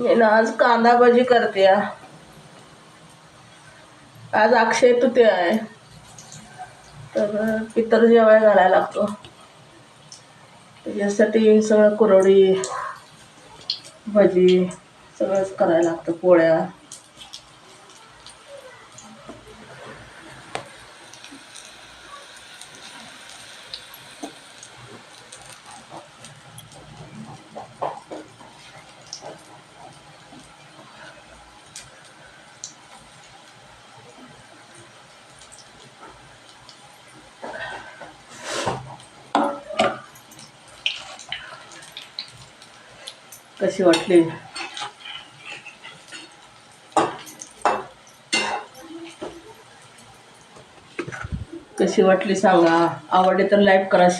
मी ना आज कांदा भजी करते. आज अक्षय तृतीया आहे, तर पितर जेवाय घालायला लागतो. त्याच्यासाठी सगळं कुरवडी भजी सगळंच करायला लागतं, पोळ्या. कशी वाटली? कशी वाटली सांगा. आवडली तर लाईक करा, शेअर